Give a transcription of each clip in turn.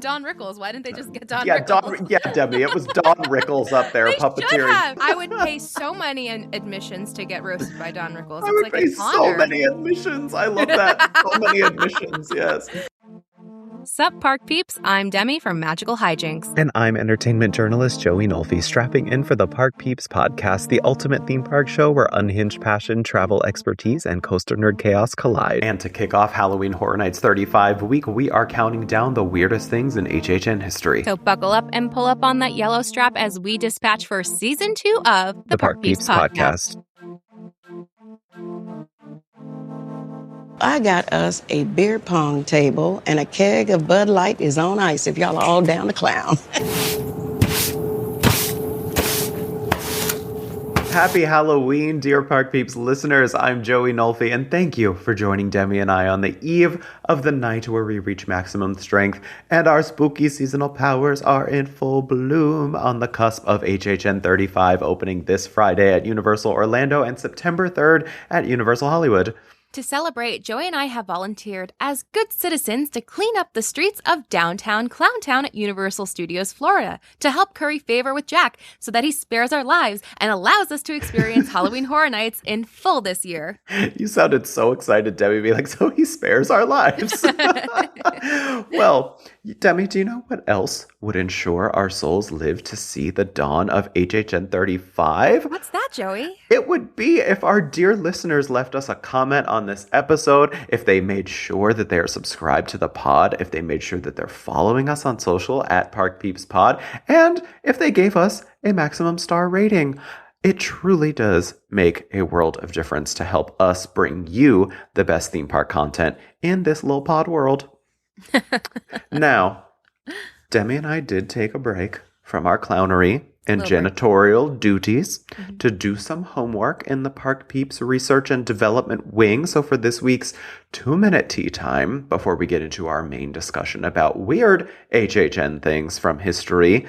Don Rickles. Why didn't they just get Don Yeah, Rickles? Debbie, it was Don Rickles up there They puppeteering. should have. I would pay so many admissions to get roasted by Don Rickles. I would pay so many admissions. I love that. So many admissions, yes. Sup, Park Peeps? I'm Demi from Magical Hijinx. And I'm entertainment journalist Joey Nolfi, strapping in for the Park Peeps Podcast, the ultimate theme park show where unhinged passion, travel expertise, and coaster nerd chaos collide. And to kick off Halloween Horror Nights 35 week, we are counting down the weirdest things in HHN history. So buckle up and pull up on that yellow strap as we dispatch for Season 2 of the Park Peeps Podcast. I got us a beer pong table and a keg of Bud Light is on ice if y'all are all down to clown. Happy Halloween, dear Park Peeps listeners. I'm Joey Nolfi, and thank you for joining Demi and I on the eve of the night where we reach maximum strength and our spooky seasonal powers are in full bloom on the cusp of HHN 35 opening this Friday at Universal Orlando and September 3rd at Universal Hollywood. To celebrate, Joey and I have volunteered as good citizens to clean up the streets of downtown Clowntown at Universal Studios, Florida, to help curry favor with Jack so that he spares our lives and allows us to experience Halloween Horror Nights in full this year. You sounded so excited, Demi, be like, so he spares our lives. Well, Demi, do you know what else would ensure our souls live to see the dawn of HHN 35? What's that, Joey? It would be if our dear listeners left us a comment on this episode, if they made sure that they are subscribed to the pod, if they made sure that they're following us on social at Park Peeps Pod, and if they gave us a maximum star rating. It truly does make a world of difference to help us bring you the best theme park content in this little pod world. Now, Demi and I did take a break from our clownery and janitorial duties to do some homework in the Park Peeps Research and Development Wing. So for this week's 2-minute tea time, before we get into our main discussion about weird HHN things from history,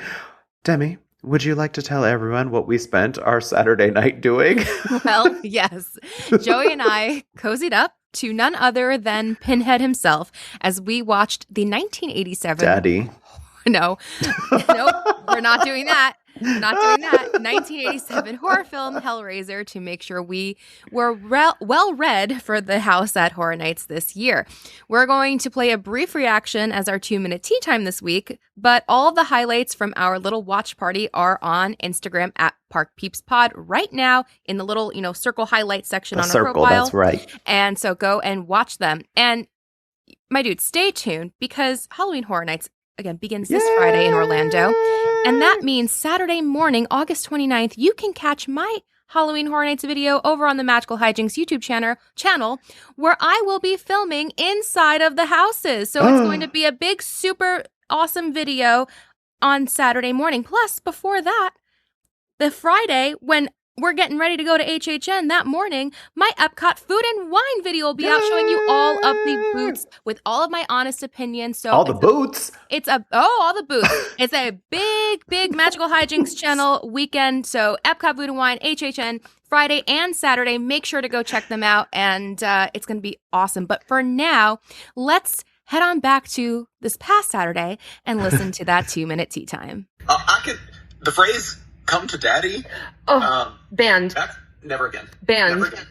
Demi, would you like to tell everyone what we spent our Saturday night doing? Well, yes. Joey and I cozied up to none other than Pinhead himself as we watched the 1987... Daddy. No, we're not doing that. Not doing that. 1987 horror film Hellraiser to make sure we were well read for the house at Horror Nights this year. We're going to play a brief reaction as our 2-minute tea time this week, but all of the highlights from our little watch party are on Instagram at Park Peeps Pod right now in the little, circle highlight section on our profile. That's right. And so go and watch them. And my dude, stay tuned because Halloween Horror Nights again begins this Friday in Orlando. And that means Saturday morning, August 29th, you can catch my Halloween Horror Nights video over on the Magical Hijinx YouTube channel where I will be filming inside of the houses. So it's going to be a big, super awesome video on Saturday morning. Plus, before that, the Friday when we're getting ready to go to HHN that morning, my Epcot food and wine video will be out showing you all of the booths with all of my honest opinions. So all the booths? All the booths. It's a big Magical Hijinx channel weekend. So Epcot food and wine, HHN, Friday and Saturday. Make sure to go check them out. And it's going to be awesome. But for now, let's head on back to this past Saturday and listen to that 2-minute tea time. The phrase "come to daddy." Banned. Never again. Banned. Never again.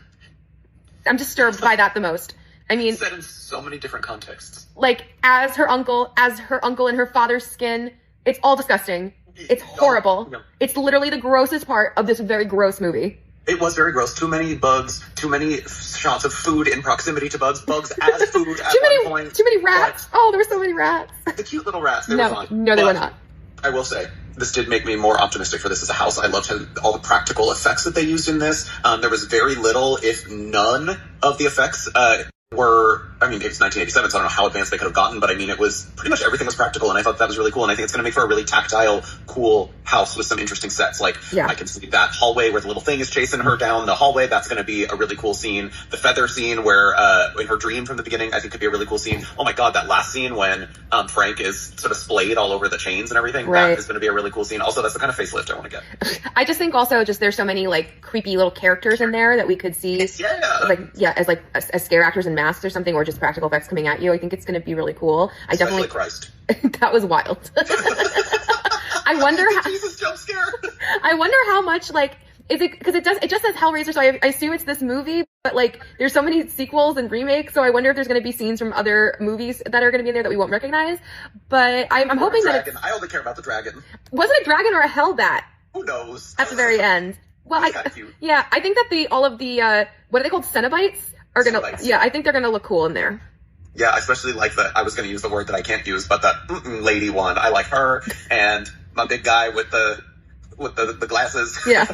I'm disturbed by that the most. I mean, said in so many different contexts. Like as her uncle in her father's skin. It's all disgusting. It's horrible. No. It's literally the grossest part of this very gross movie. It was very gross. Too many bugs. Too many shots of food in proximity to bugs. Bugs as food at one point. Too many rats. Oh, there were so many rats. The cute little rats. They were fun. No, they were not. I will say, this did make me more optimistic for this as a house. I loved all the practical effects that they used in this. There was very little, if none, of the effects it was 1987, so I don't know how advanced they could have gotten, but it was pretty much everything was practical, and I thought that was really cool, and I think it's going to make for a really tactile, cool house with some interesting sets. Like, Yeah. I can see that hallway where the little thing is chasing her down the hallway. That's going to be a really cool scene. The feather scene where, in her dream from the beginning, I think could be a really cool scene. Oh my god, that last scene when Frank is sort of splayed all over the chains and everything. Right. That is going to be a really cool scene. Also, that's the kind of facelift I want to get. I just think also just there's so many like creepy little characters in there that we could see as scare actors in masks or something, or just practical effects coming at you. I think it's going to be really cool. Especially Christ. That was wild. I wonder how Jesus jump scare. I wonder how much like is it, because it just says Hellraiser, so I assume it's this movie, but like there's so many sequels and remakes, so I wonder if there's going to be scenes from other movies that are going to be in there that we won't recognize. But I'm hoping that I only care about the dragon. Was it a dragon or a hellbat? Who knows? At the very end. Well, I think that all of the what are they called, Cenobites are gonna I think they're gonna look cool in there. Yeah, especially like I was going to use the word that I can't use, but that lady one. I like her and my big guy with the glasses. Yeah.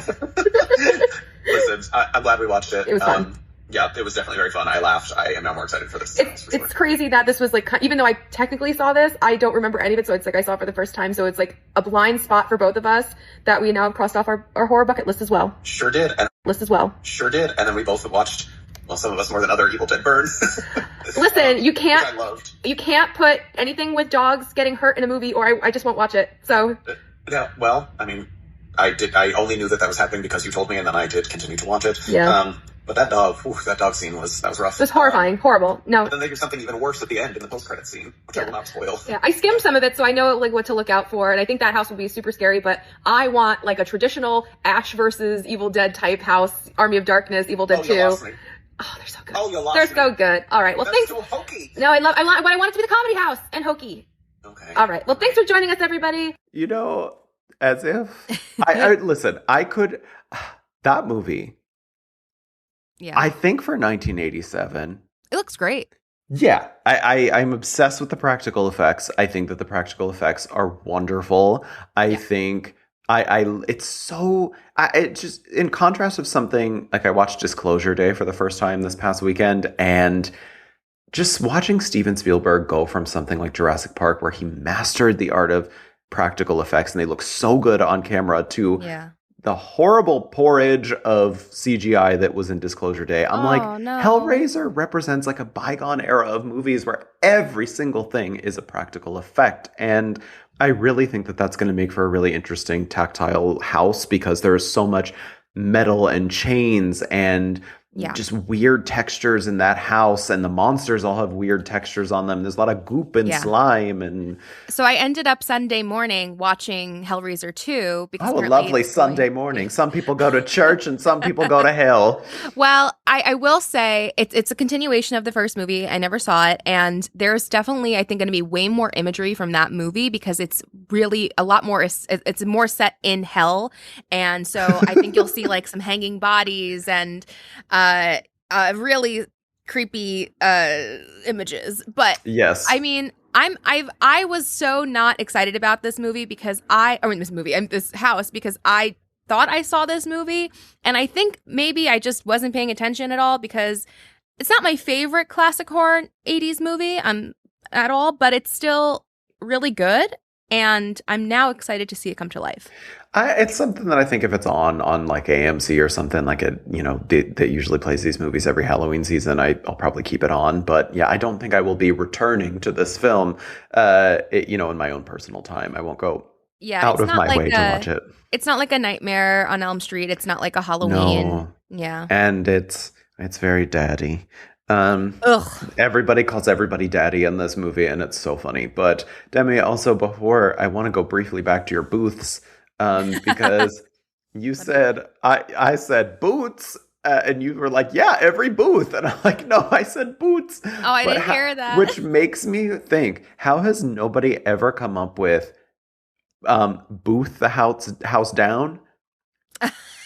Listen, I'm glad we watched it. It was fun. Yeah, it was definitely very fun. I laughed. I am now more excited for this. It's crazy that this was like, even though I technically saw this, I don't remember any of it. So it's like I saw it for the first time. So it's like a blind spot for both of us that we now have crossed off our horror bucket list as well. Sure did. Sure did. And then we both watched, well, some of us more than other, Evil Dead Birds. Listen, you can't put anything with dogs getting hurt in a movie, or I just won't watch it. So. Yeah, well, I mean, I only knew that was happening because you told me, and then I did continue to watch it. Yeah. But that dog scene was rough. It was horrifying, horrible. No. But then they do something even worse at the end in the post-credit scene, which I will not spoil. Yeah, I skimmed some of it, so I know like what to look out for, and I think that house will be super scary, but I want like a traditional Ash versus Evil Dead type house, Army of Darkness, Evil Dead 2. You lost me. Oh, they're so good. Oh, you lost They're me. so good. All right, well, That's thanks. so hokey. No, I want it to be the comedy house and hokey. Okay. All right, well, thanks for joining us, everybody. You know, as if I listen, I could that movie. Yeah. I think for 1987. It looks great. Yeah, I'm obsessed with the practical effects. I think that the practical effects are wonderful. I think it's so it just, in contrast of something like I watched Disclosure Day for the first time this past weekend, and just watching Steven Spielberg go from something like Jurassic Park, where he mastered the art of practical effects and they look so good on camera, to the horrible porridge of CGI that was in Disclosure Day. I'm no. Hellraiser represents like a bygone era of movies where every single thing is a practical effect. And I really think that that's going to make for a really interesting tactile house, because there is so much metal and chains and just weird textures in that house, and the monsters all have weird textures on them. There's a lot of goop and slime. And so I ended up Sunday morning watching Hellraiser 2 because a lovely Sunday morning. Some people go to church and some people go to hell. Well, I will say it's a continuation of the first movie. I never saw it, and there's definitely, I think, going to be way more imagery from that movie, because it's really a lot more. It's more set in hell, and so I think you'll see like some hanging bodies and really creepy images. But yes, I mean, I was so not excited about this movie because this house, because I thought I saw this movie, and I think maybe I just wasn't paying attention at all, because it's not my favorite classic horror 80s movie at all, but it's still really good, and I'm now excited to see it come to life. It's something that I think if it's on like AMC or something like it, that usually plays these movies every Halloween season, I'll probably keep it on. But yeah, I don't think I will be returning to this film, in my own personal time. I won't go out of my way to watch it. It's not like a Nightmare on Elm Street. It's not like a Halloween. No. Yeah. And it's very daddy. Everybody calls everybody daddy in this movie, and it's so funny. But Demi, also, before, I want to go briefly back to your booths, because you said I said boots, and you were like, yeah, every booth, and I'm like, no, I said boots. Oh, I didn't hear that. Which makes me think, how has nobody ever come up with booth the house down?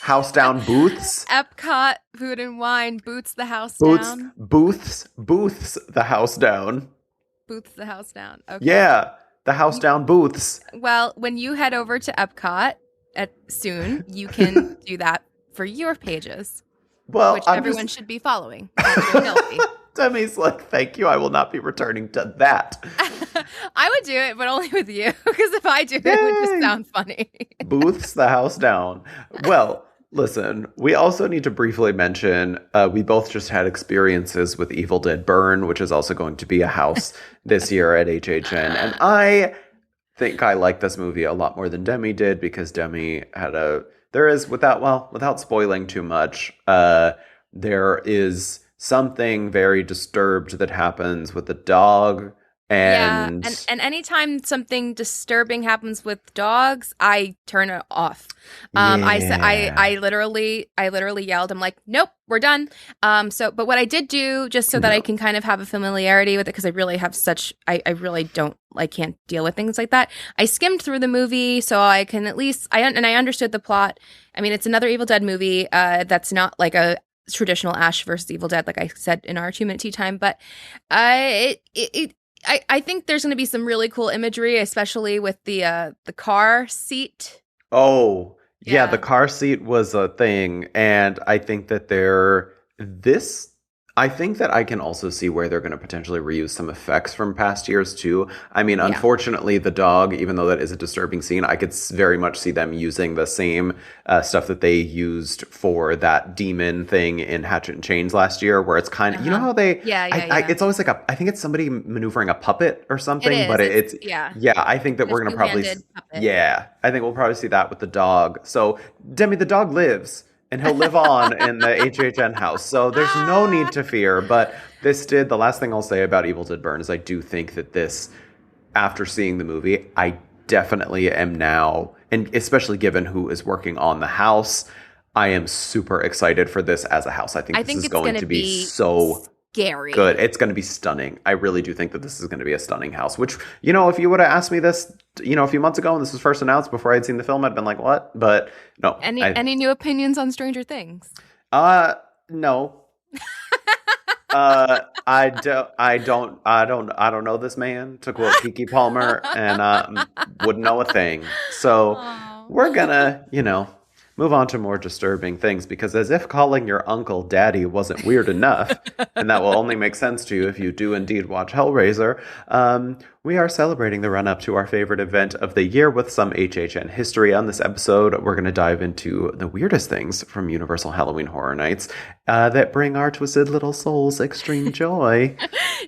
House down booths. Epcot Food and Wine boots the house down. Booths the house down. Booths the house down. Okay. Yeah, the house down booths. Well, when you head over to Epcot soon, you can do that for your pages. Well, which everyone should be following. Nolfi. Demi's like, thank you. I will not be returning to that. I would do it, but only with you. Because if I do it, it would just sound funny. Booths the house down. Well, listen, we also need to briefly mention we both just had experiences with Evil Dead Burn, which is also going to be a house this year at HHN. And I think I like this movie a lot more than Demi did because Demi had without spoiling too much, there is something very disturbed that happens with the dog. And anytime something disturbing happens with dogs, I turn it off. Yeah. I literally yelled. I'm like, nope, we're done. But what I did do, just so that I can kind of have a familiarity with it, because I really have I can't deal with things like that. I skimmed through the movie so I can at least, I understood the plot. I mean, it's another Evil Dead movie that's not like a traditional Ash versus Evil Dead, like I said in our 2-minute tea time, but I think there's going to be some really cool imagery, especially with the car seat. Oh, yeah, the car seat was a thing. And I think that I think that I can also see where they're going to potentially reuse some effects from past years too. I mean, unfortunately, the dog, even though that is a disturbing scene, I could very much see them using the same stuff that they used for that demon thing in Hatchet and Chains last year, where it's kind of, you know how they, it's always like I think it's somebody maneuvering a puppet or something, I think that we're going to probably, I think we'll probably see that with the dog. So Demi, the dog lives. And he'll live on in the HHN house. So there's no need to fear. But the last thing I'll say about Evil Dead Burn is I do think that this, after seeing the movie, I definitely am now, and especially given who is working on the house, I am super excited for this as a house. I think this is going to be so scary. Good. It's going to be stunning. I really do think that this is going to be a stunning house, which, if you would have asked me this, a few months ago when this was first announced before I'd seen the film, I'd been like, what? But no. Any new opinions on Stranger Things? No. I don't know this man, to quote Keke Palmer, and wouldn't know a thing. So we're gonna, move on to more disturbing things, because as if calling your uncle daddy wasn't weird enough, and that will only make sense to you if you do indeed watch Hellraiser, we are celebrating the run-up to our favorite event of the year with some HHN history. On this episode, we're going to dive into the weirdest things from Universal Halloween Horror Nights that bring our twisted little souls extreme joy.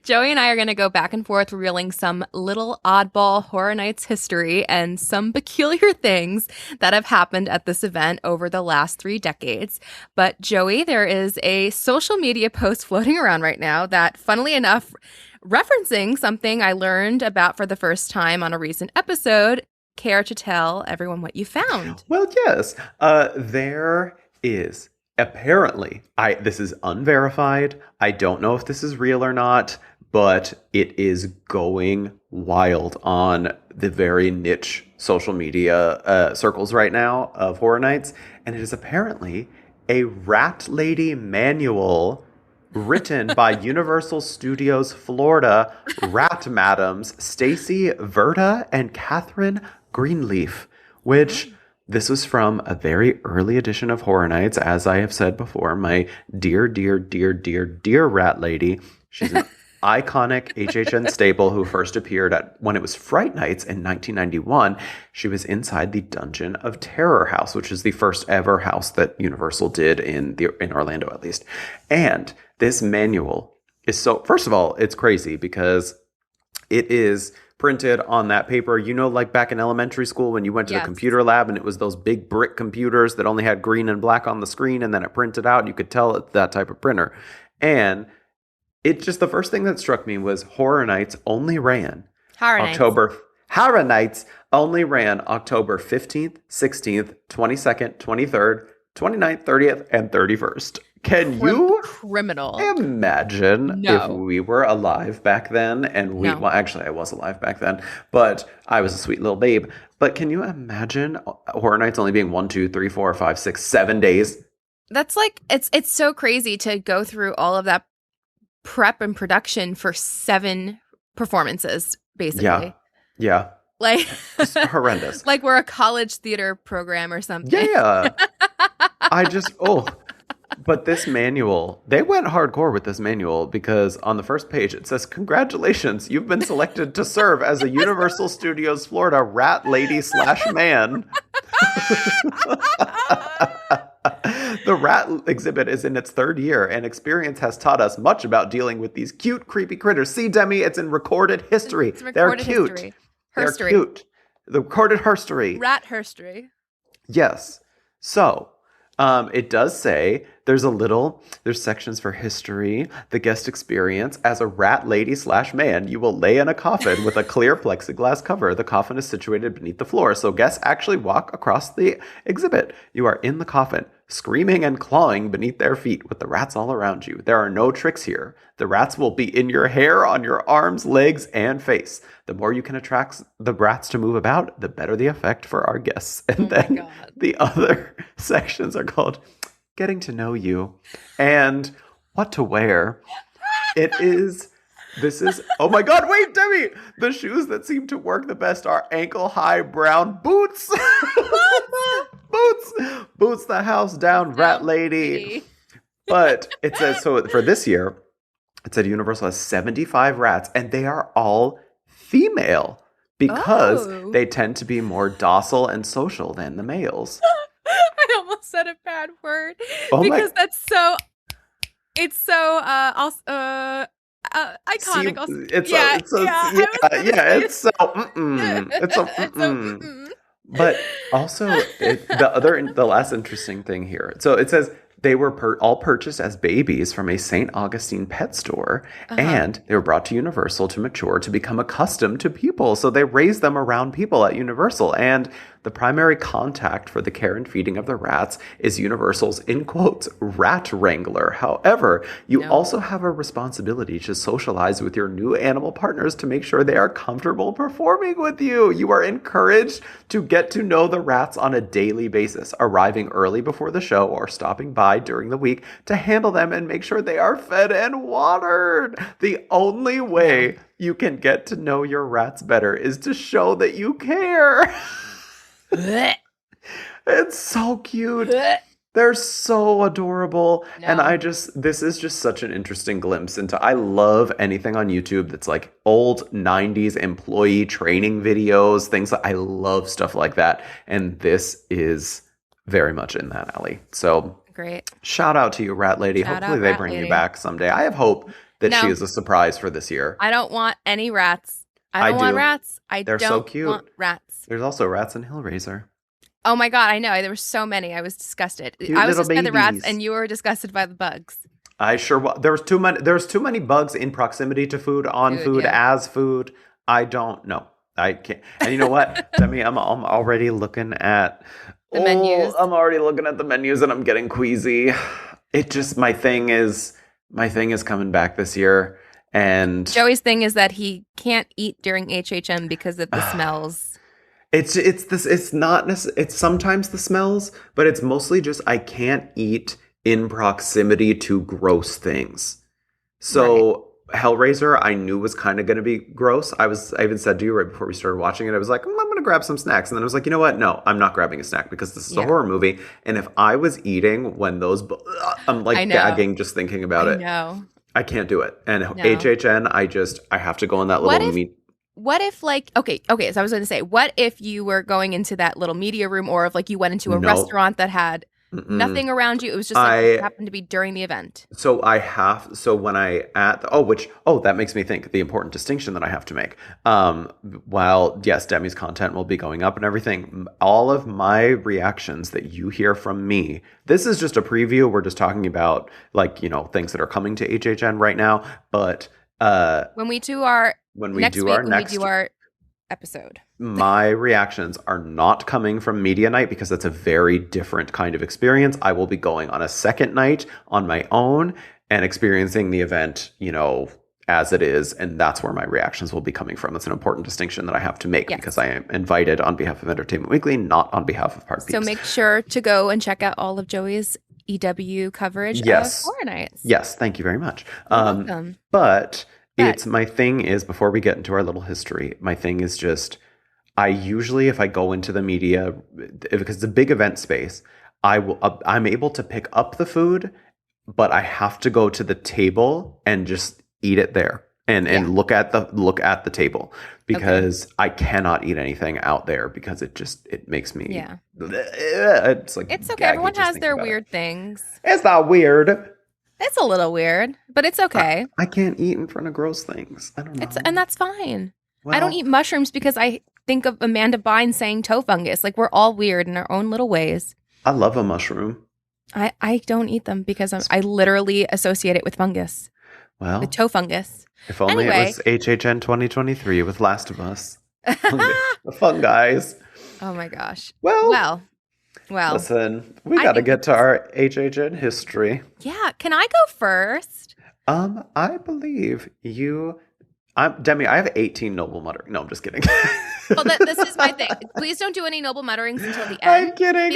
Joey and I are going to go back and forth revealing some little oddball Horror Nights history and some peculiar things that have happened at this event over the last 3 decades. But Joey, there is a social media post floating around right now that, funnily enough, referencing something I learned about for the first time on a recent episode. Care to tell everyone what you found? Well, yes. There is apparently, this is unverified. I don't know if this is real or not, but it is going wild on the very niche social media circles right now of Horror Nights. And it is apparently a Rat Lady manual written by Universal Studios Florida rat madams Stacy Verda and Catherine Greenleaf, which this was from a very early edition of Horror Nights. As I have said before, my dear, dear, dear, dear, dear Rat Lady. She's an iconic HHN staple who first appeared when it was Fright Nights in 1991. She was inside the Dungeon of Terror house, which is the first ever house that Universal did in Orlando, at least. And this manual is first of all, it's crazy because it is printed on that paper, like back in elementary school when you went to the computer lab and it was those big brick computers that only had green and black on the screen, and then it printed out and you could tell it's that type of printer. And the first thing that struck me was Horror Nights only ran October 15th, 16th, 22nd, 23rd, 29th, 30th, and 31st. Can you imagine if we were alive back then? And well, actually, I was alive back then, but I was a sweet little babe. But can you imagine Horror Nights only being 1, 2, 3, 4, 5, 6, 7 days? That's like, it's so crazy to go through all of that prep and production for 7 performances, basically. Yeah. Like, just horrendous. Like we're a college theater program or something. Yeah. But this manual, they went hardcore with this manual because on the first page it says, "Congratulations, you've been selected to serve as a Universal Studios Florida rat lady / man." The rat exhibit is in its 3rd year, and experience has taught us much about dealing with these cute, creepy critters. See, Demi, it's in recorded history. They're cute. History. They're cute. The recorded history. Rat history. Yes. So, it does say there's sections for history, the guest experience. As a rat lady / man, you will lay in a coffin with a clear plexiglass cover. The coffin is situated beneath the floor, so guests actually walk across the exhibit. You are in the coffin, screaming and clawing beneath their feet with the rats all around you. There are no tricks here. The rats will be in your hair, on your arms, legs, and face. The more you can attract the rats to move about, the better the effect for our guests. And then the other sections are called Getting to Know You and What to Wear. This is, oh my God, wait, Demi! The shoes that seem to work the best are ankle-high brown boots. Boots the house down, rat lady. But it says, so for this year, it said Universal has 75 rats, and they are all female because they tend to be more docile and social than the males. I almost said a bad word because that's so. It's so iconic. It's so. It's so. But also, the last interesting thing here. So it says they were all purchased as babies from a St. Augustine pet store, and they were brought to Universal to mature to become accustomed to people. So they raised them around people at Universal, and the primary contact for the care and feeding of the rats is Universal's, in quotes, rat wrangler. However, you also have a responsibility to socialize with your new animal partners to make sure they are comfortable performing with you. You are encouraged to get to know the rats on a daily basis, arriving early before the show or stopping by during the week to handle them and make sure they are fed and watered. The only way you can get to know your rats better is to show that you care. It's so cute. They're so adorable. No. And this is just such an interesting glimpse into, I love anything on YouTube that's like old 90s employee training videos, things I love stuff like that. And this is very much in that alley. So great. Shout out to you, Rat Lady. Hopefully they bring you back someday. I have hope that she is a surprise for this year. I don't want any rats. I don't want rats. They're so cute. Want rats. There's also rats in Hellraiser. Oh my God, I know. There were so many. I was disgusted. I was disgusted by the rats, and you were disgusted by the bugs. I sure was. There's too many bugs in proximity to food, as food. I don't know. I can't. And you know what? Demi, I'm already looking at the menus. I'm already looking at the menus, and I'm getting queasy. It just my thing is coming back this year. And Joey's thing is that he can't eat during HHN because of the smells. It's sometimes the smells, but it's mostly just I can't eat in proximity to gross things. So Hellraiser, I knew was kind of going to be gross. I even said to you right before we started watching it, I was like, I'm going to grab some snacks. And then I was like, you know what? No, I'm not grabbing a snack because this is a horror movie. And if I was eating when those, I'm like gagging just thinking about it. No. I can't do it. And HHN, I have to go in that little What if okay, so I was going to say, what if you were going into that little media room, or if you went into a restaurant that had nothing around you, it was just it happened to be during the event. So that makes me think the important distinction that I have to make. While yes, Demi's content will be going up and everything, all of my reactions that you hear from me, this is just a preview. We're just talking about things that are coming to HHN right now. But when we do our episode, my reactions are not coming from media night because that's a very different kind of experience. I will be going on a second night on my own and experiencing the event, as it is, and that's where my reactions will be coming from. That's an important distinction that I have to make because I am invited on behalf of Entertainment Weekly, not on behalf of Park Peeps. So make sure to go and check out all of Joey's EW coverage of Horror Nights. Yes, thank you very much. Welcome. But my thing is, before we get into our little history, my thing is just, I usually, if I go into the media, because it's a big event space, I'm able to pick up the food, but I have to go to the table and just eat it there and look at the table, because I cannot eat anything out there because it makes me it's like it's okay. Everyone has their weird things. It's not weird. It's a little weird, but it's okay. I can't eat in front of gross things. I don't know. And that's fine. Well, I don't eat mushrooms because I think of Amanda Bynes saying toe fungus. Like, we're all weird in our own little ways. I love a mushroom. I don't eat them because I literally associate it with fungus. Well, with toe fungus. If only it was HHN 2023 with Last of Us. The fun guys. Oh my gosh. Well. Listen, we got to get to our HHN history. Yeah. Can I go first? I believe you. Demi, I have 18 noble muttering. No, I'm just kidding. Well, this is my thing. Please don't do any noble mutterings until the end. I'm kidding.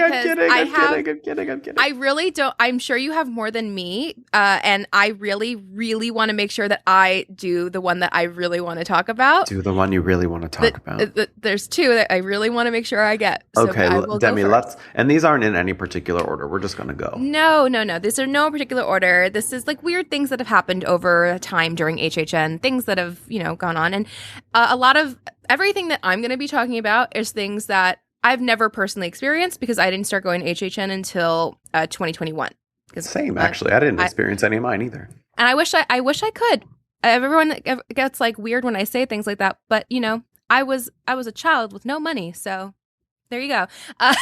I really don't. I'm sure you have more than me. And I really, really want to make sure that I do the one that I really want to talk about. Do the one you really want to talk about. There's two that I really want to make sure I get. So okay, Demi, and these aren't in any particular order. We're just going to go. No. These are no particular order. This is like weird things that have happened over time during HHN, things that have, gone on. And a lot of everything that I'm going to be talking about is things that I've never personally experienced because I didn't start going to HHN until 2021. Same, actually. I didn't experience any of mine either. And I wish I could. Everyone gets like weird when I say things like that, but I was a child with no money, so there you go. But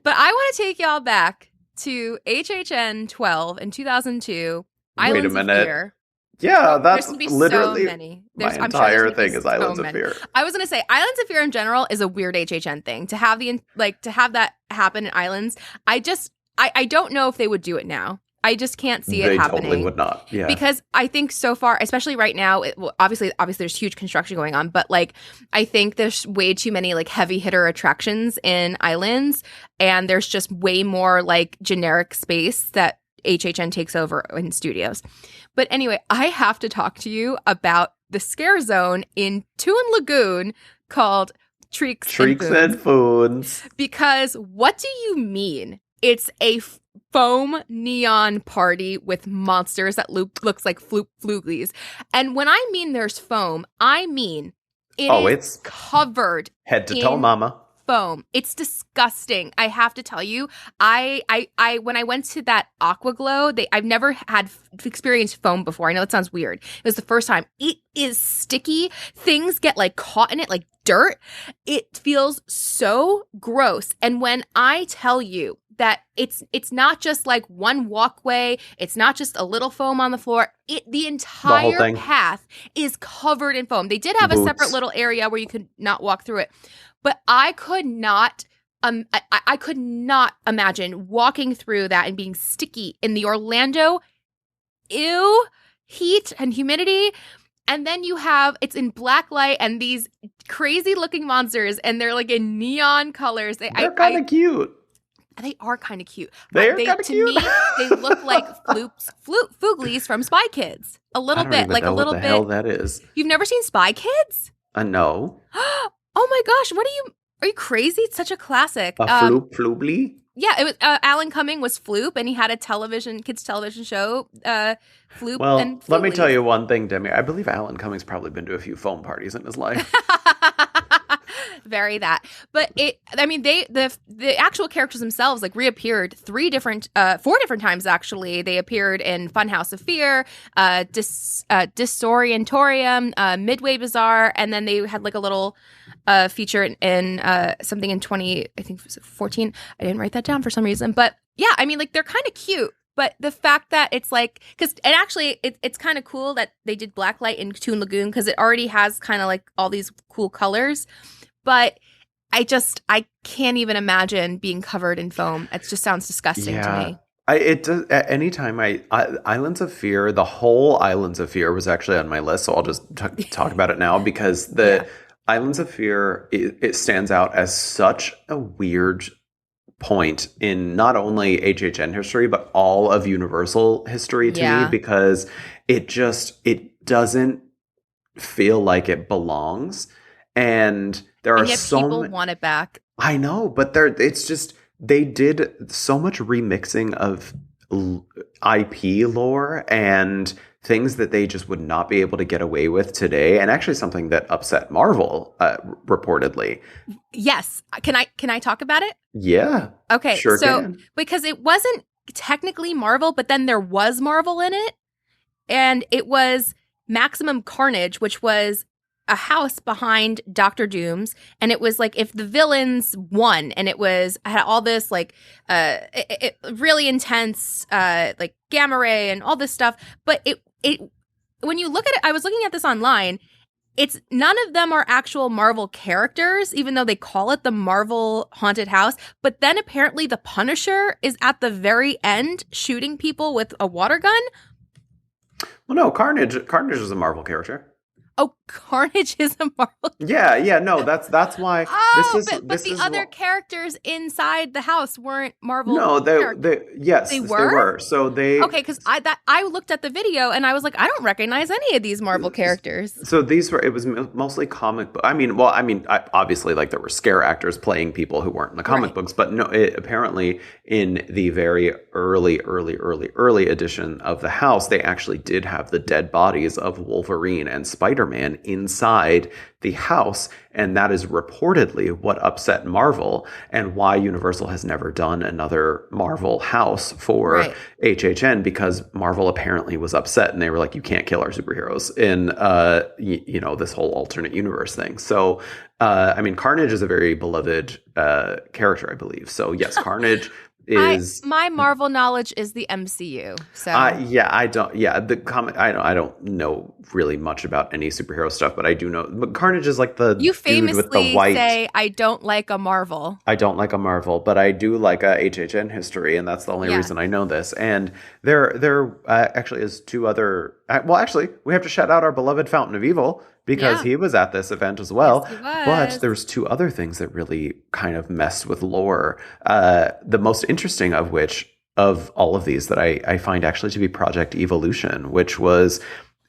I want to take y'all back to HHN 12 in 2002. Islands Wait a minute. Of Fear. Yeah, that's literally so many. My entire thing is Islands of Fear. I was going to say Islands of Fear in general is a weird HHN thing. To have that happen in Islands, I don't know if they would do it now. I just can't see it happening. They totally would not. Yeah. Because I think so far, especially right now, obviously there's huge construction going on, but like I think there's way too many like heavy hitter attractions in Islands, and there's just way more like generic space that HHN takes over in studios. But anyway, I have to talk to you about the scare zone in Toon Lagoon called Treeks and Foons. Because what do you mean? It's a foam neon party with monsters that looks like fluglies. And when I mean there's foam, I mean it's covered head to toe, mama. Foam. It's disgusting. I have to tell you, I when I went to that Aqua Glow, I've never had experienced foam before. I know that sounds weird. It was the first time. It is sticky. Things get like caught in it like dirt. It feels so gross. And when I tell you that it's not just like one walkway, it's not just a little foam on the floor. The entire path is covered in foam. They did have a separate little area where you could not walk through it. But I could not I could not imagine walking through that and being sticky in the Orlando heat and humidity. And then it's in black light and these crazy looking monsters, and they're like in neon colors. They're kind of cute. They are kind of cute. They are kind of cute. To me, they look like Fooglies from Spy Kids. A little bit, like a little bit. What the hell that is? You've never seen Spy Kids? No. Oh my gosh! Are you crazy? It's such a classic. Floobly? Yeah, it was. Alan Cumming was Floop, and he had a kids television show. Floop. Well, and let me tell you one thing, Demi. I believe Alan Cumming's probably been to a few foam parties in his life. Very that. But the actual characters themselves like reappeared 4 different times actually. They appeared in Funhouse of Fear, Disorientorium, Midway Bazaar, and then they had like a little feature in something in 2014. I didn't write that down for some reason. But yeah, I mean like they're kind of cute. But the fact that it's like, it's kind of cool that they did blacklight in Toon Lagoon because it already has kind of like all these cool colors. But I can't even imagine being covered in foam. It just sounds disgusting to me. It does. At any time, Islands of Fear, the whole Islands of Fear was actually on my list. So I'll just talk about it now because Islands of Fear, it stands out as such a weird point in not only HHN history, but all of Universal history to me, because it doesn't feel like it belongs. And there are yet so people want it back. I know, but it's just they did so much remixing of IP lore and things that they just would not be able to get away with today, and actually something that upset Marvel reportedly. Yes. Can I talk about it? Yeah. Okay. Sure so can. because it wasn't technically Marvel, but then there was Marvel in it, and it was Maximum Carnage, which was a house behind Doctor Doom's, and it was like if the villains won, and it had all this like really intense like gamma ray and all this stuff, but it when you look at it, I was looking at this online, it's none of them are actual Marvel characters, even though they call it the Marvel Haunted House. But then apparently the Punisher is at the very end shooting people with a water gun. Well, no, Carnage is a Marvel character. Oh, Carnage is a Marvel. Yeah, no, that's why. But the other characters inside the house weren't Marvel. No, they were. So they okay, because I looked at the video and I was like, I don't recognize any of these Marvel characters. So it was mostly comic book. Obviously, like there were scare actors playing people who weren't in the comic books, but no, apparently in the very early edition of the house, they actually did have the dead bodies of Wolverine and Spider-Man inside the house, and that is reportedly what upset Marvel and why Universal has never done another Marvel house for HHN, because Marvel apparently was upset and they were like, you can't kill our superheroes in this whole alternate universe thing. So Carnage is a very beloved character, I believe. So yes, Carnage my Marvel knowledge is the MCU. So I don't know really much about any superhero stuff, but I do know. But Carnage is like the you famously dude with the white. Say I don't like a Marvel. I don't like a Marvel, but I do like a HHN history, and that's the only reason I know this. And there actually is two other. Actually, we have to shout out our beloved Fountain of Evil, because he was at this event as well. Yes, he was. But there's two other things that really kind of messed with lore. The most interesting of which of all of these that I find actually to be Project Evolution, which was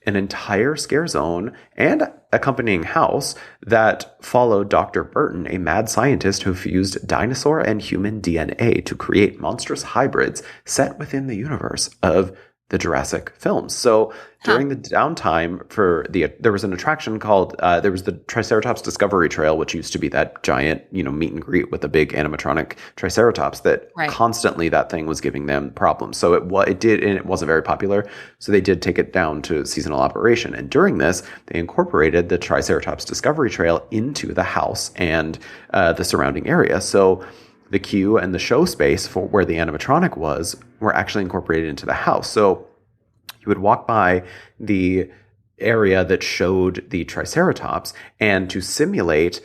an entire scare zone and accompanying house that followed Dr. Burton, a mad scientist who fused dinosaur and human DNA to create monstrous hybrids set within the universe of the Jurassic films. So during the downtime there was an attraction called, there was the Triceratops Discovery Trail, which used to be that giant, meet and greet with the big animatronic Triceratops that constantly that thing was giving them problems. So it wasn't very popular. So they did take it down to seasonal operation. And during this, they incorporated the Triceratops Discovery Trail into the house and the surrounding area. So the queue and the show space for where the animatronic were actually incorporated into the house. So you would walk by the area that showed the Triceratops, and to simulate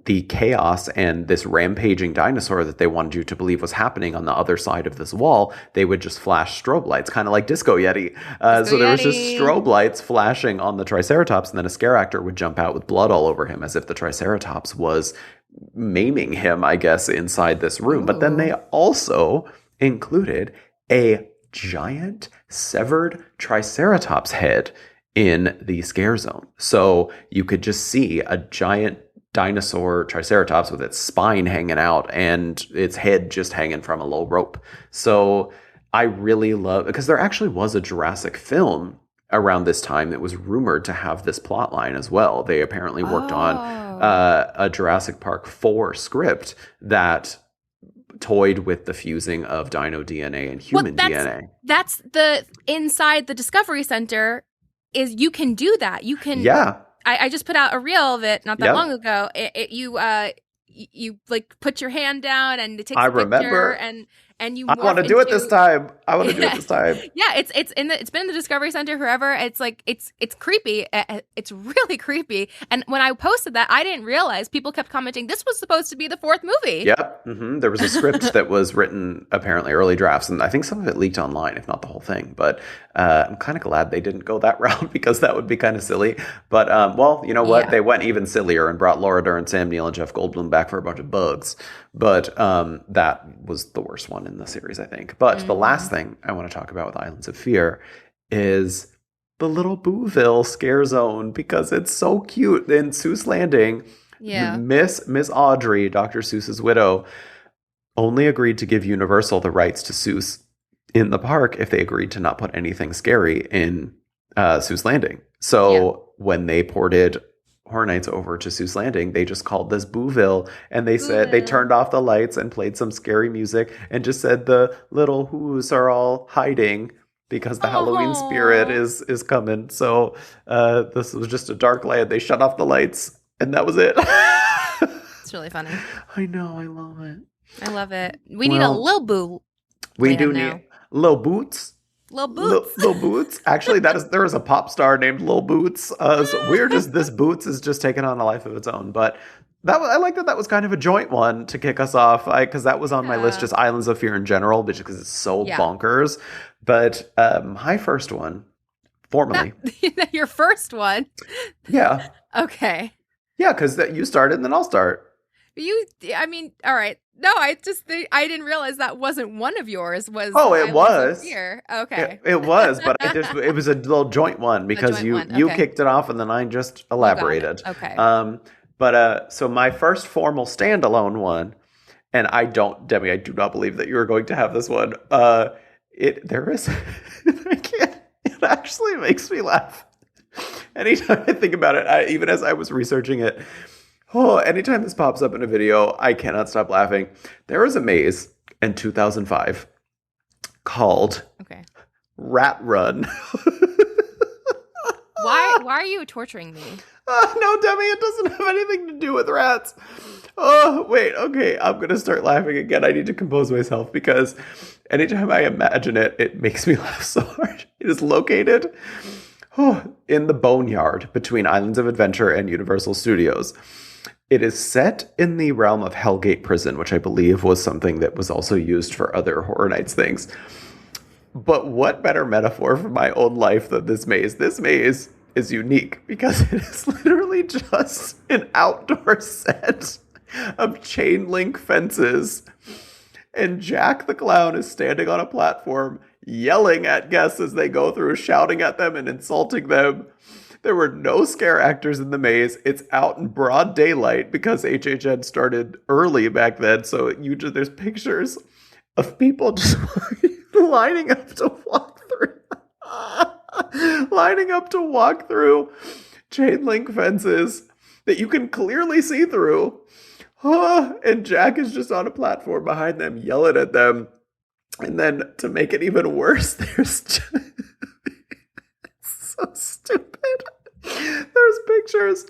the chaos and this rampaging dinosaur that they wanted you to believe was happening on the other side of this wall, they would just flash strobe lights, kind of like Disco Yeti. So there was just strobe lights flashing on the Triceratops, and then a scare actor would jump out with blood all over him as if the Triceratops was maiming him, I guess, inside this room. Ooh. But then they also included a giant severed Triceratops head in the scare zone. So you could just see a giant dinosaur Triceratops with its spine hanging out and its head just hanging from a low rope. So I really love, because there actually was a Jurassic film around this time that was rumored to have this plot line as well. They apparently worked on a Jurassic Park 4 script that toyed with the fusing of dino DNA and human DNA. That's the inside the Discovery Center is you can do that. You can. Yeah. I just put out a reel of it not that long ago. You like put your hand down and it takes a picture and you. I want to do it this time. Yeah, it's been in the Discovery Center forever. It's like it's creepy. It's really creepy. And when I posted that, I didn't realize people kept commenting, "This was supposed to be the fourth movie." Yep. Mm-hmm. There was a script that was written, apparently early drafts, and I think some of it leaked online, if not the whole thing. But I'm kind of glad they didn't go that route because that would be kind of silly. But you know what? Yeah. They went even sillier and brought Laura Dern, Sam Neill, and Jeff Goldblum back for a bunch of bugs. But that was the worst one in the series, I think. But the last thing I want to talk about with Islands of Fear is the little Booville scare zone, because it's so cute. In Seuss Landing, Miss Audrey, Dr. Seuss's widow, only agreed to give Universal the rights to Seuss in the park if they agreed to not put anything scary in Seuss Landing. So when they ported Horror Nights over to Seuss Landing, they just called this Booville, and they said they turned off the lights and played some scary music and just said the little who's are all hiding because the Halloween spirit is coming. So this was just a dark land. They shut off the lights, and that was it. It's really funny. I know. I love it. I love it. We need a Lil Boo. We do need Lil Boots. Lil Boots. Lil Boots. Actually, there is a pop star named Lil Boots. So we're just, this Boots is just taking on a life of its own. But I like that was kind of a joint one to kick us off, because that was on my list, just Islands of Fear in general, because it's so bonkers. But my first one, formally. Your first one? Yeah. Okay. Yeah, because you started and then I'll start. All right. No, I didn't realize that wasn't one of yours. It was. Okay. It was, but it was a little joint one because you kicked it off and then I just elaborated. Okay. So my first formal standalone one, and Demi, I do not believe that you are going to have this one. There is, I can't. It actually makes me laugh anytime I think about it. Even as I was researching it. Oh, anytime this pops up in a video, I cannot stop laughing. There was a maze in 2005 called Rat Run. Why are you torturing me? No, Demi, it doesn't have anything to do with rats. Oh, wait, okay, I'm going to start laughing again. I need to compose myself because anytime I imagine it, it makes me laugh so hard. It is located in the Boneyard between Islands of Adventure and Universal Studios. It is set in the realm of Hellgate Prison, which I believe was something that was also used for other Horror Nights things. But what better metaphor for my own life than this maze? This maze is unique because it is literally just an outdoor set of chain link fences. And Jack the Clown is standing on a platform yelling at guests as they go through, shouting at them and insulting them. There were no scare actors in the maze. It's out in broad daylight because HHN started early back then. So there's pictures of people just lining up to walk through chain link fences that you can clearly see through. And Jack is just on a platform behind them, yelling at them. And then to make it even worse, there's just... so stupid. There's pictures.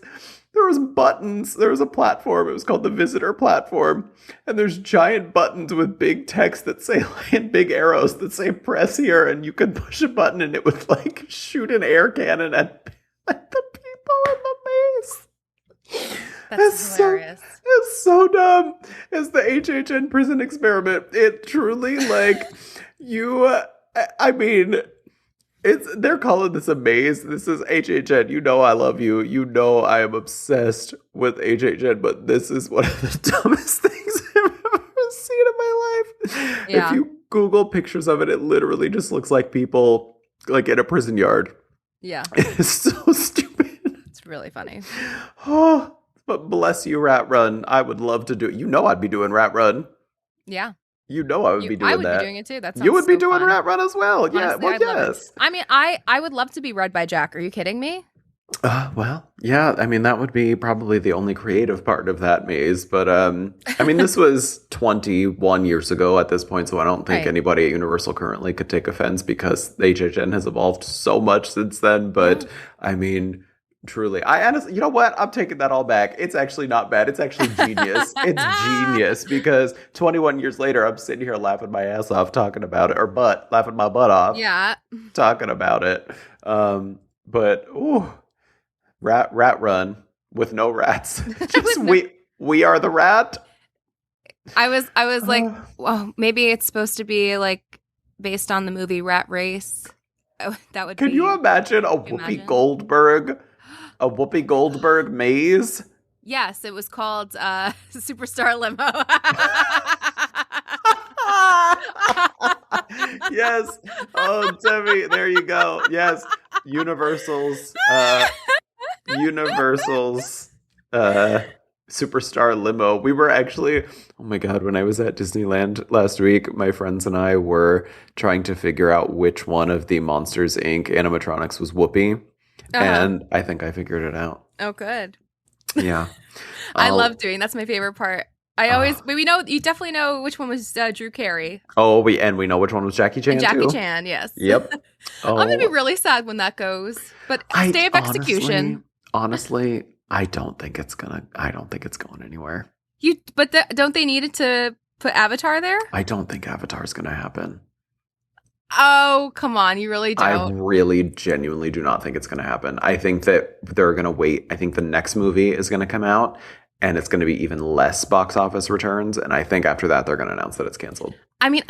There was buttons. There was a platform. It was called the visitor platform. And there's giant buttons with big text that say, and big arrows that say press here. And you could push a button and it would shoot an air cannon at the people in the maze. That's hilarious. It's so dumb. It's the HHN prison experiment. It truly they're calling this a maze. This is HHN. You know I love you. You know I am obsessed with HHN, but this is one of the dumbest things I've ever seen in my life. Yeah. If you Google pictures of it, it literally just looks like people in a prison yard. Yeah. It's so stupid. It's really funny. Oh, but bless you, Rat Run. I would love to do it. You know I'd be doing Rat Run. Yeah. You know I would be doing that. I would be doing it too. That sounds You would be so doing fun. Rat Run as well. Honestly, yeah, well, yes. I mean, I would love to be read by Jack. Are you kidding me? Well, yeah. I mean, that would be probably the only creative part of that maze. But, I mean, this was 21 years ago at this point, so I don't think anybody at Universal currently could take offense because HHN has evolved so much since then. But, I mean... Truly. I honestly, you know what? I'm taking that all back. It's actually not bad. It's actually genius. It's genius because 21 years later, I'm sitting here laughing my ass off talking about it, laughing my butt off. Yeah. Talking about it. Rat Run with no rats. Just we are the rat. I was like, well, maybe it's supposed to be based on the movie Rat Race. Oh, that would Can you imagine a Whoopi Goldberg maze? Yes, it was called Superstar Limo. Yes. Oh, Demi, there you go. Yes. Universal's superstar limo. We were actually, oh my God, when I was at Disneyland last week, my friends and I were trying to figure out which one of the Monsters, Inc. animatronics was Whoopi. And I think I figured it out. Oh, good. Yeah. I love doing, that's my favorite part. We know, you definitely know which one was Drew Carey. Oh, we know which one was Jackie Chan, and Jackie too. Chan, yes. Yep. I'm going to be really sad when that goes. But Day of Execution. Honestly, I don't think it's going anywhere. But don't they need it to put Avatar there? I don't think Avatar's going to happen. Oh, come on. You really don't? I really genuinely do not think it's going to happen. I think that they're going to wait. I think the next movie is going to come out and it's going to be even less box office returns. And I think after that, they're going to announce that it's canceled. I mean,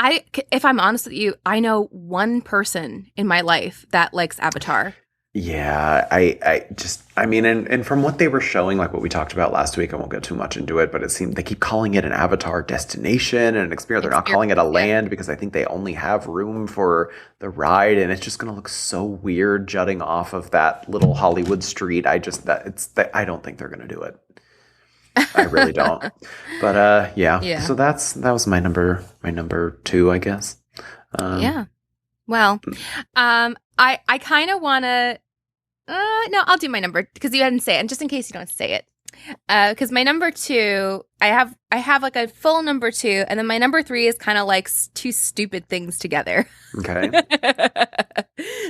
if I'm honest with you, I know one person in my life that likes Avatar. Yeah, I mean, and from what they were showing, like what we talked about last week, I won't go too much into it, but it seemed they keep calling it an Avatar destination and an experience. They're not calling it a land because I think they only have room for the ride, and it's just going to look so weird jutting off of that little Hollywood street. I don't think they're going to do it. I really don't. But yeah. So that was my number 2, I guess. Yeah. Well, I kind of want to. No, I'll do my number because you hadn't say it, and just in case you don't say it, because my number 2, I have like a full number 2, and then my number 3 is kind of like 2 stupid things together. Okay.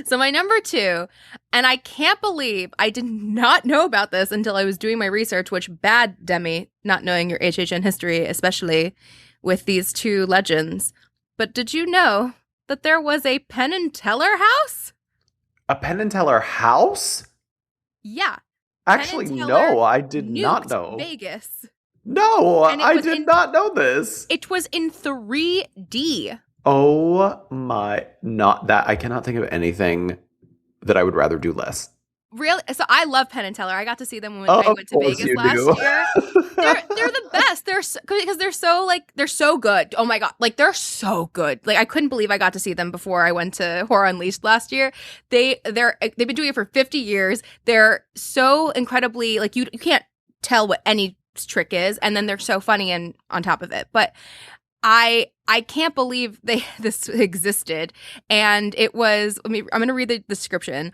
So my number 2, and I can't believe I did not know about this until I was doing my research. Which bad, Demi, not knowing your HHN history, especially with these 2 legends. But did you know that there was a Penn and Teller house? A Penn and Teller house? Yeah. Actually, no, I did not know. Vegas. No, I did not know this. It was in 3D. Oh my, not that. I cannot think of anything that I would rather do less. Really? So I love Penn and Teller. I got to see them when I went to Vegas last year. They're the best. Because they're so good. Oh my God. Like, they're so good. Like, I couldn't believe I got to see them before I went to Horror Unleashed last year. They've been doing it for 50 years. They're so incredibly, like, you can't tell what any trick is, and then they're so funny and on top of it. But I can't believe this existed. And it was, I'm going to read the description.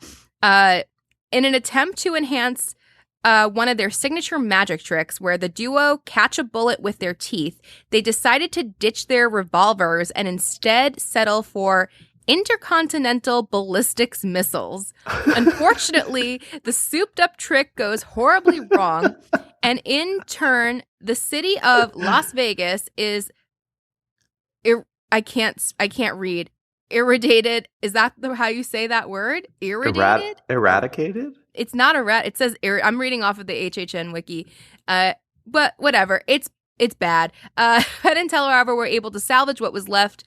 In an attempt to enhance one of their signature magic tricks where the duo catch a bullet with their teeth, they decided to ditch their revolvers and instead settle for intercontinental ballistics missiles. Unfortunately, the souped-up trick goes horribly wrong, and in turn, the city of Las Vegas is... I can't read. Irradiated. Is that how you say that word? Irradiated? Eradicated? It's not it says I'm reading off of the HHN wiki. But whatever. It's bad. Penn and Teller, however, were able to salvage what was left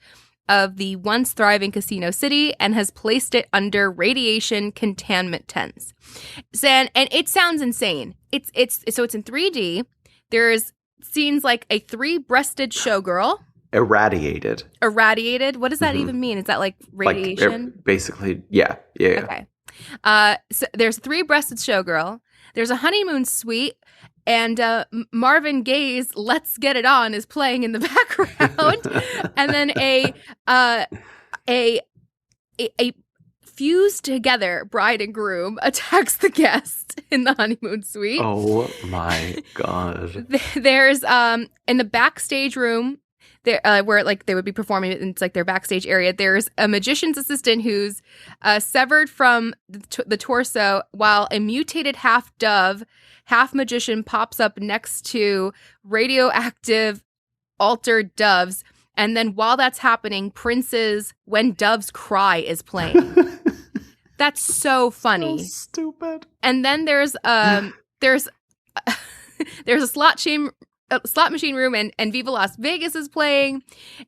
of the once thriving casino city and has placed it under radiation containment tents. And it sounds insane. It's in 3D. There's scenes like a 3-breasted showgirl. Irradiated. What does that even mean? Is that like radiation? Like, basically, yeah. Okay. So there's a 3-breasted showgirl. There's a honeymoon suite, and Marvin Gaye's "Let's Get It On" is playing in the background, and then a fused together bride and groom attacks the guest in the honeymoon suite. Oh my God! There's in the backstage room. There, where like they would be performing, it's like their backstage area. There's a magician's assistant who's severed from the torso, while a mutated half dove, half magician pops up next to radioactive altered doves. And then while that's happening, Prince's "When Doves Cry" is playing. That's so funny. So stupid. And then there's a slot machine room, and Viva Las Vegas is playing,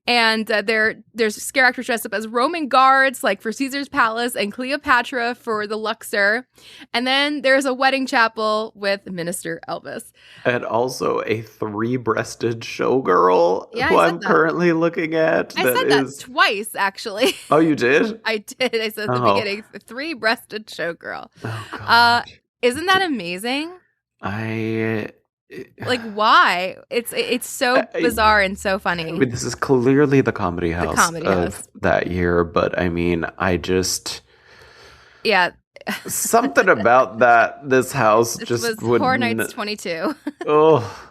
and there's scare actors dressed up as Roman guards, like for Caesar's Palace, and Cleopatra for the Luxor, and then there's a wedding chapel with Minister Elvis, and also a 3-breasted showgirl who I'm currently looking at. I said that twice, actually. Oh, you did? I did. I said at the beginning, 3-breasted showgirl. Oh God! Isn't that amazing? Like, why? It's so bizarre and so funny. I mean, this is clearly the comedy house house. That year, but I mean, I just... Yeah. Something about this house This just was wouldn't... Horror Nights 22. Oh,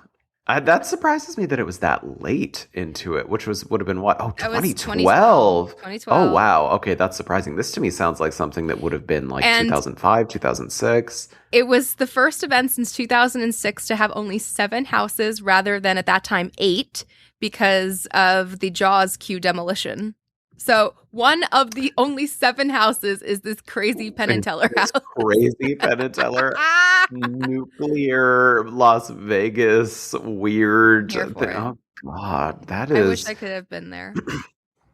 that surprises me that it was that late into it, which would have been what? Oh, That was 2012. 2012. Oh, wow. Okay, that's surprising. This to me sounds like something that would have been like 2005, 2006. It was the first event since 2006 to have only 7 houses rather than at that time 8 because of the Jaws queue demolition. So one of the only 7 houses is this crazy Penn and Teller house. Crazy Penn and Teller, nuclear Las Vegas, weird. Oh God, that is. I wish I could have been there.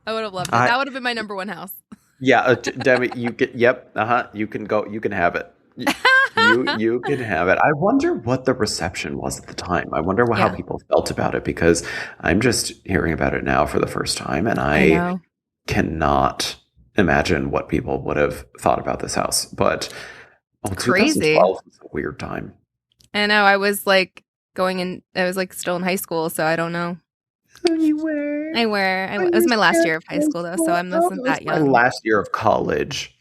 I would have loved it. That would have been my number 1 house. Yeah, Demi, you can. Yep, you can go. You can have it. You can have it. I wonder what the reception was at the time. I wonder how people felt about it, because I'm just hearing about it now for the first time, and I cannot imagine what people would have thought about this house. But crazy. 2012 was a weird time. I know. I was like I was like still in high school, so I don't know. It was my last year of high school, though, so I wasn't that young. My last year of college.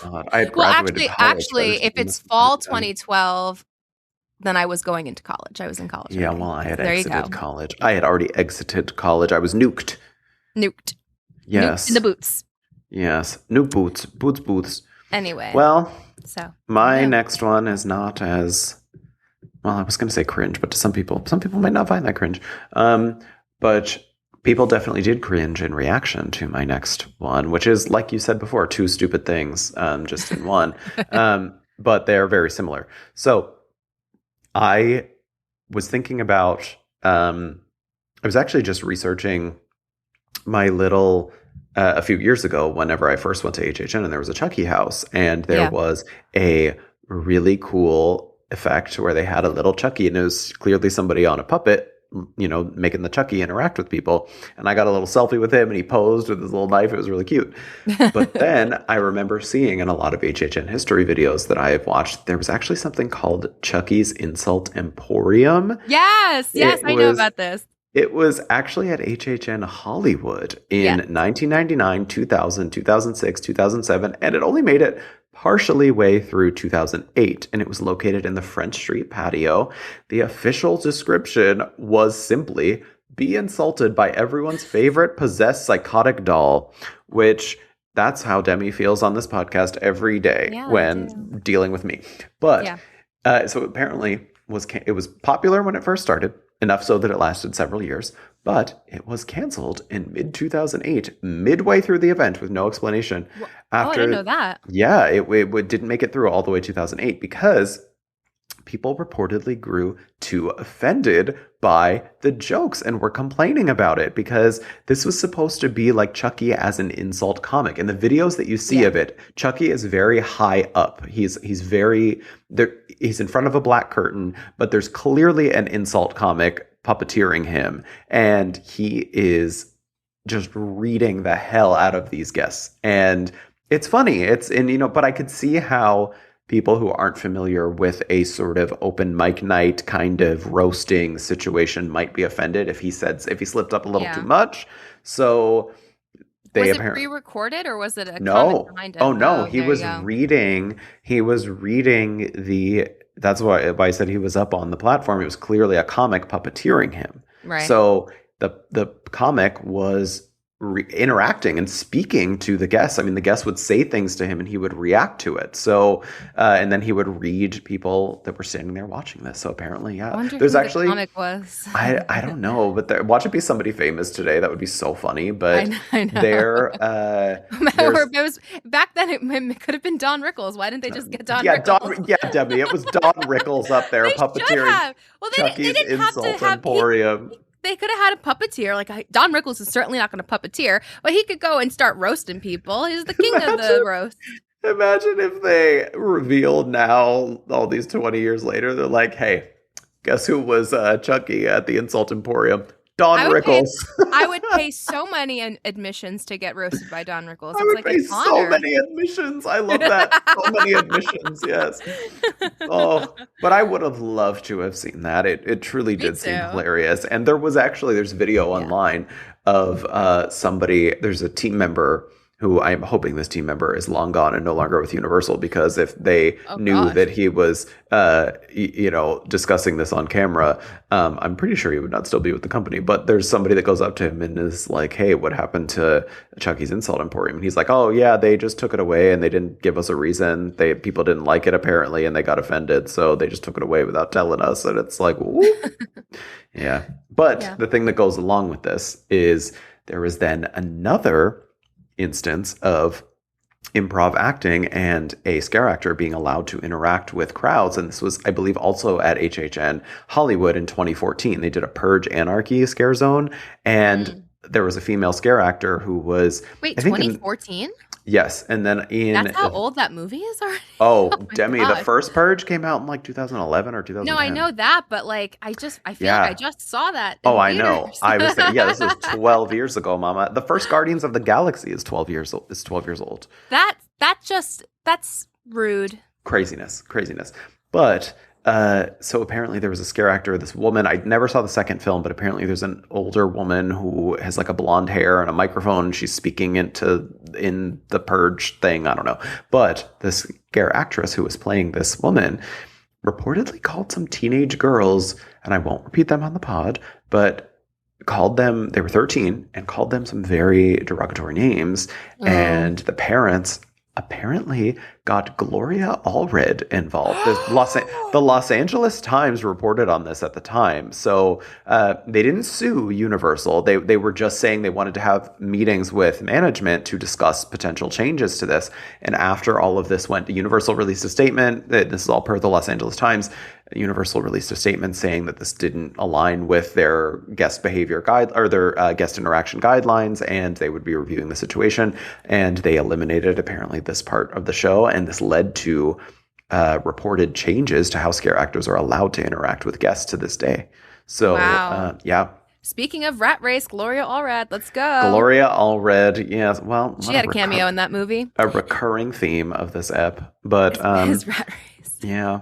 God, I had graduated college. Actually, if it's fall 2012, then I was going into college. I was in college. Yeah, well, I had exited college. I had already exited college. I was nuked. Yes. Nuked in the boots. Yes. Nuke boots. Boots. Anyway. Well, my next one is not as, well, I was going to say cringe, but to some people might not find that cringe. But people definitely did cringe in reaction to my next one, which is, like you said before, 2 stupid things just in one. But they're very similar. So I was thinking about, I was actually just researching my little, a few years ago, whenever I first went to HHN, and there was a Chucky house, and there was a really cool effect where they had a little Chucky, and it was clearly somebody on a puppet, making the Chucky interact with people. And I got a little selfie with him, and he posed with his little knife. It was really cute. But then I remember seeing in a lot of HHN history videos that I have watched, there was actually something called Chucky's Insult Emporium. Yes, I know about this. It was actually at HHN Hollywood in 1999, 2000, 2006, 2007, and it only made it partially way through 2008, and it was located in the French Street patio. The official description was simply, be insulted by everyone's favorite possessed psychotic doll, which that's how Demi feels on this podcast every day when dealing with me. But so apparently it was popular when it first started, enough so that it lasted several years, but it was canceled in mid-2008, midway through the event with no explanation. I didn't know that. Yeah, it didn't make it through all the way 2008 because people reportedly grew too offended by the jokes and were complaining about it, because this was supposed to be like Chucky as an insult comic. In the videos that you see of it, Chucky is very high up. He's in front of a black curtain, but there's clearly an insult comic puppeteering him, and he is just reading the hell out of these guests. And it's funny. But I could see how people who aren't familiar with a sort of open mic night kind of roasting situation might be offended if he slipped up a little too much. So was it pre-recorded, or was it a no? Comment behind him? Oh no, he was reading. He was reading the. That's why I said he was up on the platform. It was clearly a comic puppeteering him. Right. So the comic was interacting and speaking to the guests. I mean, the guests would say things to him and he would react to it. So, and then he would read people that were standing there watching this. So apparently, I wonder there's who actually, the comic was. I don't know, but watch it be somebody famous today. That would be so funny. But I know. It was back then. It could have been Don Rickles. Why didn't they just get Don Rickles? Debbie, it was Don Rickles up there puppeteering. Well, Chucky's they didn't Insult have to have Emporium. They could have had a puppeteer. Like, Don Rickles is certainly not going to puppeteer, but he could go and start roasting people. He's the king of the roast. Imagine if they revealed now, all these 20 years later, they're like, hey, guess who was Chucky at the Insult Emporium? Don I would Rickles. I would pay so many admissions to get roasted by Don Rickles. I It's would like pay an so honor. many admissions. I love that. So many admissions, yes. Oh, but I would have loved to have seen that. It truly Me did seem too. hilarious. And there's video online of there's a team member who I'm hoping this team member is long gone and no longer with Universal, because if they knew that he was, discussing this on camera, I'm pretty sure he would not still be with the company. But there's somebody that goes up to him and is like, hey, what happened to Chucky's Insult Emporium? And he's like, oh, yeah, they just took it away and they didn't give us a reason. People didn't like it, apparently, and they got offended. So they just took it away without telling us. And it's like, whoop. Yeah. But the thing that goes along with this is there was then another instance of improv acting and a scare actor being allowed to interact with crowds. And this was, I believe, also at HHN Hollywood in 2014. They did a Purge Anarchy scare zone, and there was a female scare actor who was... Wait, 2014? Yes, and then That's how old that movie is already? Oh, Demi, God. the first Purge came out in like 2011 or 2010. No, I know that, but like, I feel like I just saw that in I know. theaters. I was thinking, this was 12 years ago, Mama. The first Guardians of the Galaxy is 12 years old. That's rude. Craziness. But so apparently there was a scare actor, this woman. I never saw the second film, but apparently there's an older woman who has like a blonde hair and a microphone. She's speaking in the Purge thing. I don't know. But this scare actress who was playing this woman reportedly called some teenage girls, and I won't repeat them on the pod, but called them, they were 13, and called them some very derogatory names. And the parents apparently got Gloria Allred involved. The Los Angeles Times reported on this at the time. So they didn't sue Universal. They were just saying they wanted to have meetings with management to discuss potential changes to this. And after all of this went, Universal released a statement. This is all per the Los Angeles Times. Universal released a statement saying that this didn't align with their guest behavior their guest interaction guidelines, and they would be reviewing the situation. And they eliminated apparently this part of the show, and this led to reported changes to how scare actors are allowed to interact with guests to this day. So, wow. Speaking of Rat Race, Gloria Allred, let's go. Gloria Allred, yes. Well, she had a cameo in that movie. A recurring theme of this ep, but is Rat Race. Yeah,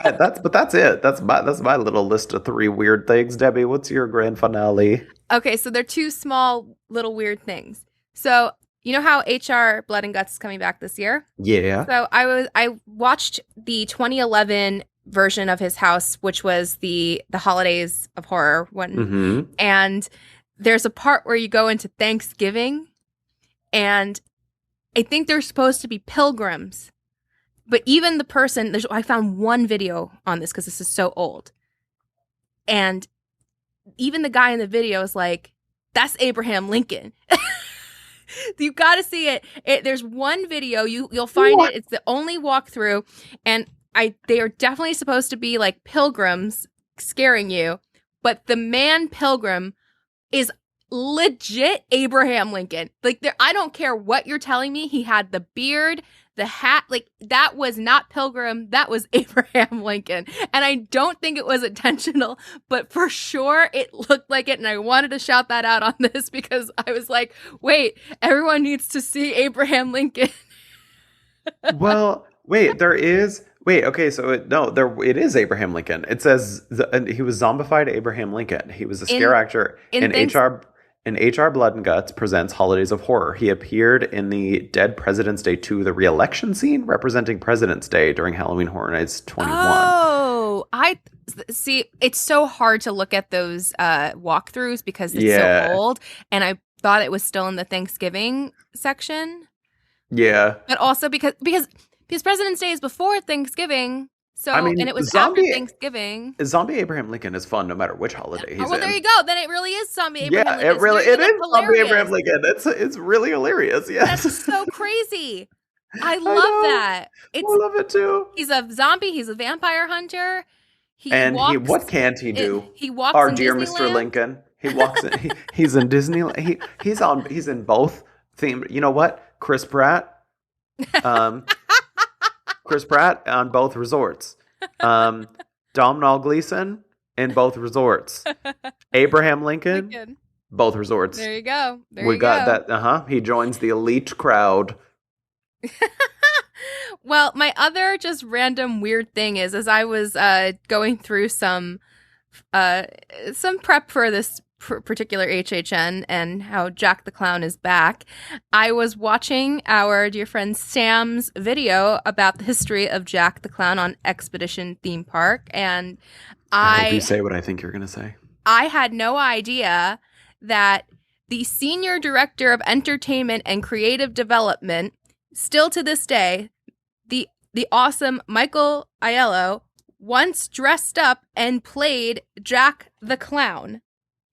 that's it. That's my little list of 3 weird things. Debbie, what's your grand finale? Okay, so they're 2 small little weird things. So you know how HR Blood and Guts is coming back this year? Yeah. So I watched the 2011 version of his house, which was the Holidays of Horror one, and there's a part where you go into Thanksgiving, and I think they're supposed to be pilgrims. But even the person, I found one video on this because this is so old. And even the guy in the video is like, that's Abraham Lincoln. You got to see it. There's one video, you'll find it. It's the only walkthrough. And they are definitely supposed to be like pilgrims scaring you. But the man pilgrim is legit Abraham Lincoln. Like, I don't care what you're telling me. He had the beard, the hat, like that was not Pilgrim, that was Abraham Lincoln. And I don't think it was intentional, but for sure it looked like it. And I wanted to shout that out on this because I was like, wait, everyone needs to see Abraham Lincoln. Well, wait, okay, so it is Abraham Lincoln. It says he was zombified Abraham Lincoln. He was a scare actor in HR Blood and Guts presents Holidays of Horror. He appeared in the Dead President's Day 2, the re-election scene representing President's Day during Halloween Horror Nights 21. Oh, I see. It's so hard to look at those walkthroughs because it's so old. And I thought it was still in the Thanksgiving section. Yeah. But also because President's Day is before Thanksgiving. So, and it was after Thanksgiving. Zombie Abraham Lincoln is fun no matter which holiday he's in. Well, there you go. Then it really is Zombie Abraham Lincoln. It is Zombie Abraham Lincoln. It's really hilarious. Yes. That's so crazy. I love that. I love it too. He's a zombie. He's a vampire hunter. What can't he do? He walks Our in dear Disneyland. Mr. Lincoln. He walks in. He's in Disneyland. He's in both themed. You know what? Chris Pratt. Chris Pratt on both resorts. Domhnall Gleeson in both resorts. Abraham Lincoln. Both resorts. There you go. We got that. He joins the elite crowd. Well, my other just random weird thing is, as I was going through some prep for this particular HHN and how Jack the Clown is back, I was watching our dear friend Sam's video about the history of Jack the Clown on Expedition Theme Park, and I hope you say what I think you're going to say. I had no idea that the senior director of entertainment and creative development, still to this day, the awesome Michael Aiello, once dressed up and played Jack the Clown.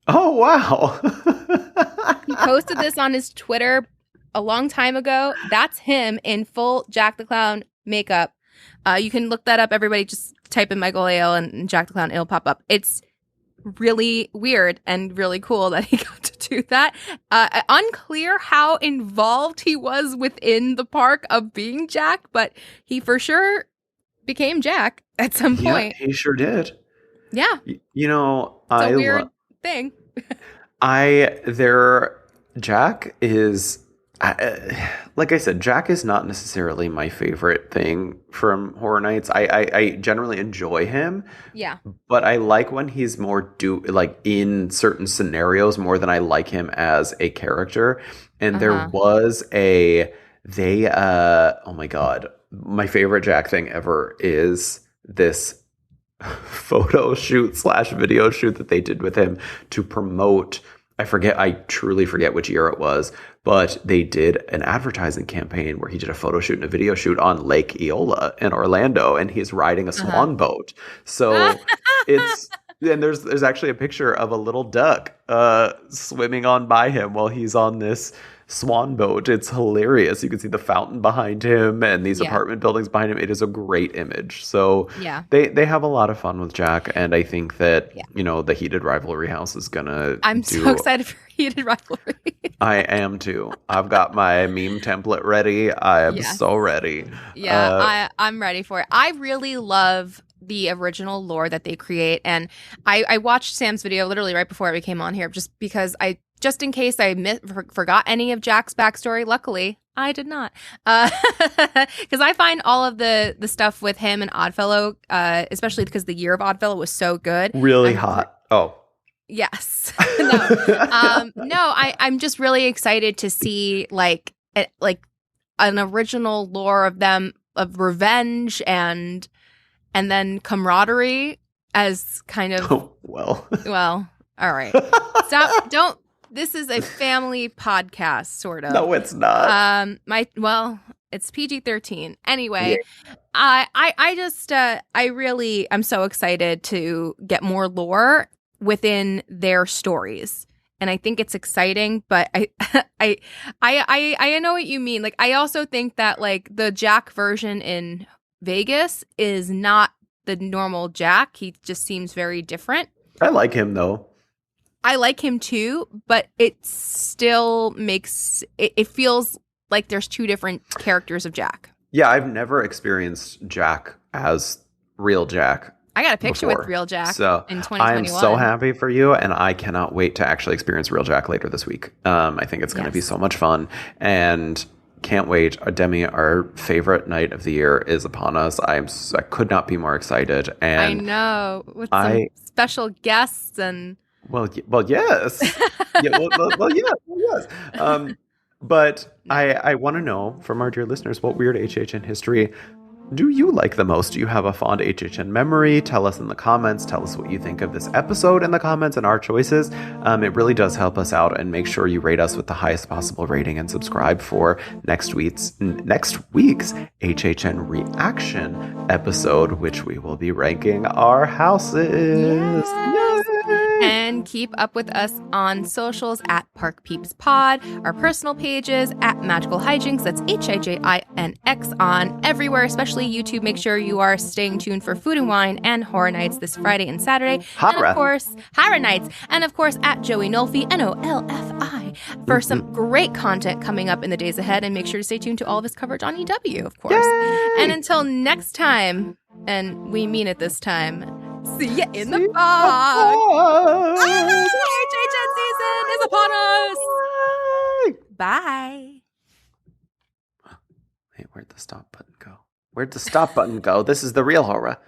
Oh, wow. He posted this on his Twitter a long time ago. That's him in full Jack the Clown makeup. You can look that up. Everybody just type in Michael Aiello and Jack the Clown. It'll pop up. It's really weird and really cool that he got to do that. Unclear how involved he was within the park of being Jack, but he for sure became Jack at some point. Yeah, he sure did. Yeah. You know, it's a weird thing. Jack is, like I said, Jack is not necessarily my favorite thing from Horror Nights. I generally enjoy him. Yeah. But I like when he's more in certain scenarios more than I like him as a character. And there was oh my God, my favorite Jack thing ever is this photo shoot / video shoot that they did with him to promote, I truly forget which year it was, but they did an advertising campaign where he did a photo shoot and a video shoot on Lake Eola in Orlando, and he's riding a swan boat. So there's actually a picture of a little duck swimming on by him while he's on this swan boat. It's hilarious. You can see the fountain behind him and these apartment buildings behind him. It is a great image. So they have a lot of fun with Jack, and I think that the Heated Rivalry House is gonna so excited for Heated Rivalry. I am too. I've got my meme template ready. I am so ready. I'm ready for it. I really love the original lore that they create, and I watched Sam's video literally right before we came on here just because just in case I forgot any of Jack's backstory. Luckily, I did not. Because I find all of the stuff with him and Oddfellow, especially because the year of Oddfellow was so good. Really hot. Oh. Yes. I'm just really excited to see like an original lore of them, of revenge and then camaraderie as kind of well, all right. Stop. This is a family podcast, sort of. No, it's not. It's PG-13. Anyway, I'm so excited to get more lore within their stories. And I think it's exciting, but I know what you mean. Like, I also think that like the Jack version in Vegas is not the normal Jack. He just seems very different. I like him though. I like him too, but it still makes it feels like there's two different characters of Jack. Yeah, I've never experienced Jack as real Jack. I got a picture with real Jack in 2021. I'm so happy for you, and I cannot wait to actually experience real Jack later this week. I think it's going to be so much fun, and can't wait. Demi, our favorite night of the year is upon us. I could not be more excited. And I know, with some special guests and... Well, yes. Yes. But I want to know from our dear listeners, what weird HHN history do you like the most? Do you have a fond HHN memory? Tell us in the comments. Tell us what you think of this episode in the comments and our choices. It really does help us out, and make sure you rate us with the highest possible rating and subscribe for next week's HHN reaction episode, which we will be ranking our houses. Yes. And keep up with us on socials at Park Peeps Pod, our personal pages at Magical Hijinx, that's HIJINX, on everywhere, especially YouTube. Make sure you are staying tuned for Food and Wine and Horror Nights this Friday and Saturday. And of course, Horror Nights. And of course, at Joey Nolfi, Nolfi, for some great content coming up in the days ahead. And make sure to stay tuned to all of his coverage on EW, of course. Yay! And until next time, and we mean it this time, see ya in the fog. is upon us. Bye. Wait, where'd the stop button go? Where'd the stop button go? This is the real horror.